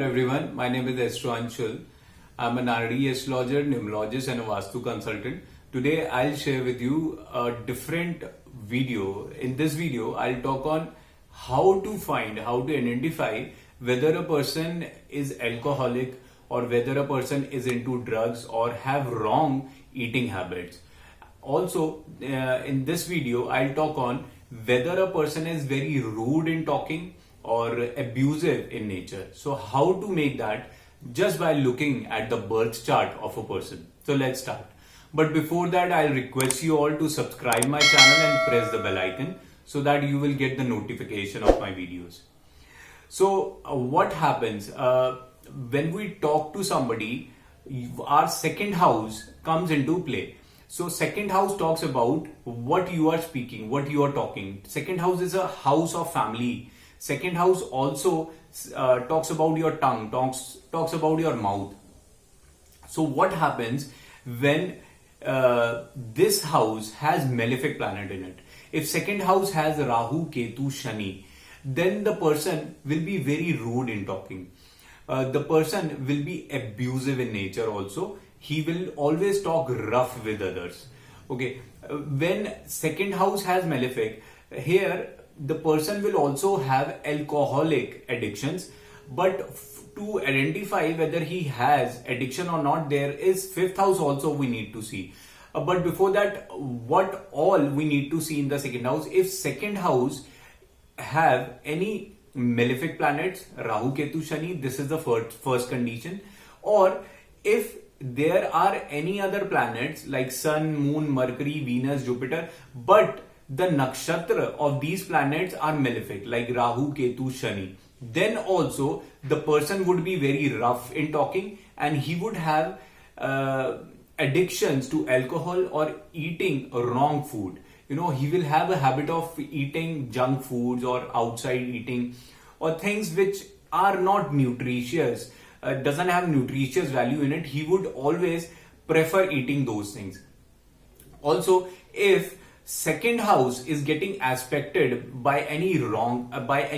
everyone. My name is Astro Anshul. I'm an RD astrologer, numerologist, and a Vastu consultant. Today, I'll share with you a different video. In this video, I'll talk on how to identify whether a person is alcoholic or whether a person is into drugs or have wrong eating habits. Also, in this video, I'll talk on whether a person is very rude in talking or abusive in nature. So how to make that just by looking at the birth chart of a person. So let's start. But before that, I'll request you all to subscribe my channel and press the bell icon so that you will get the notification of my videos. So what happens when we talk to somebody, our second house comes into play. So second house talks about what you are speaking, what you are talking. Second house is a house of family. Second house also talks about your tongue, talks about your mouth. So what happens when this house has malefic planet in it? If second house has Rahu, Ketu, Shani, then the person will be very rude in talking. The person will be abusive in nature also. He will always talk rough with others. Okay, when second house has malefic, here the person will also have alcoholic addictions, but to identify whether he has addiction or not, there is fifth house also we need to see. But before that, what all we need to see in the second house? If second house have any malefic planets, Rahu, Ketu, Shani, this is the first condition. Or if there are any other planets like Sun, Moon, Mercury, Venus, Jupiter, but the nakshatra of these planets are malefic, like Rahu, Ketu, Shani, then also the person would be very rough in talking and he would have addictions to alcohol or eating wrong food. You know, he will have a habit of eating junk foods or outside eating or things which are not nutritious, doesn't have nutritious value in it. He would always prefer eating those things. Also, if second house is getting aspected by any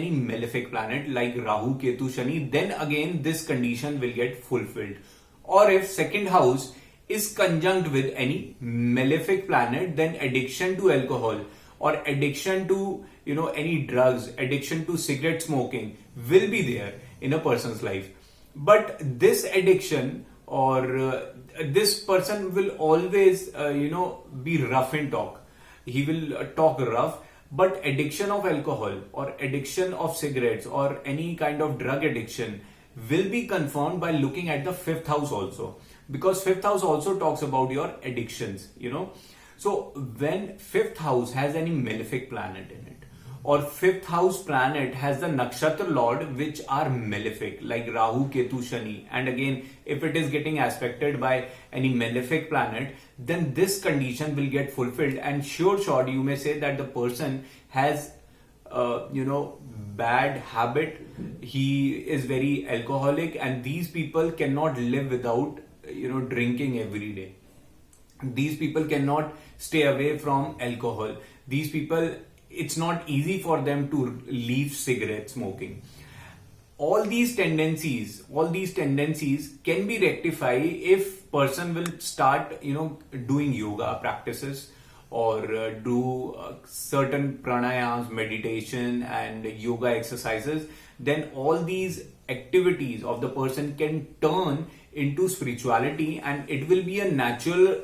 malefic planet like Rahu, Ketu, Shani, then again this condition will get fulfilled. Or if second house is conjunct with any malefic planet, then addiction to alcohol or addiction to any drugs, addiction to cigarette smoking will be there in a person's life. But this addiction or this person will always be rough in talk. He will talk rough, but addiction of alcohol or addiction of cigarettes or any kind of drug addiction will be confirmed by looking at the fifth house also, because fifth house also talks about your addictions, So when fifth house has any malefic planet in it, or fifth house planet has the nakshatra lord which are malefic like Rahu, Ketu, Shani, and again if it is getting aspected by any malefic planet, then this condition will get fulfilled, and sure shot you may say that the person has bad habit. He is very alcoholic, and these people cannot live without drinking every day. These people cannot stay away from alcohol. These people, it's not easy for them to leave cigarette smoking. All these tendencies can be rectified if person will start doing yoga practices or do certain pranayams, meditation and yoga exercises. Then all these activities of the person can turn into spirituality, and it will be a natural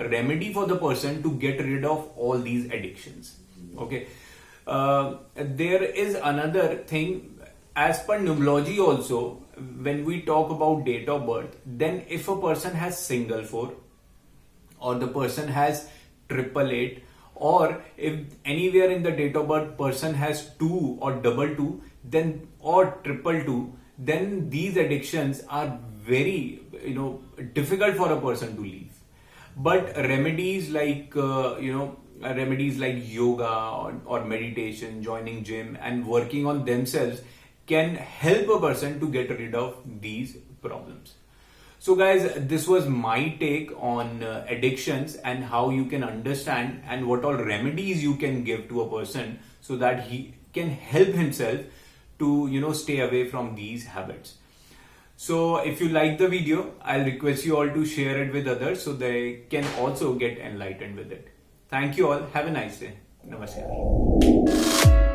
remedy for the person to get rid of all these addictions. Okay, there is another thing as per numerology also. When we talk about date of birth, then if a person has single 4 or the person has 888, or if anywhere in the date of birth person has 2 or 22, then or 222, then these addictions are very difficult for a person to leave. But remedies like yoga or meditation, joining gym and working on themselves can help a person to get rid of these problems. So guys, this was my take on addictions and how you can understand and what all remedies you can give to a person so that he can help himself to stay away from these habits. So if you like the video, I'll request you all to share it with others so they can also get enlightened with it. Thank you all. Have a nice day. Namaskar.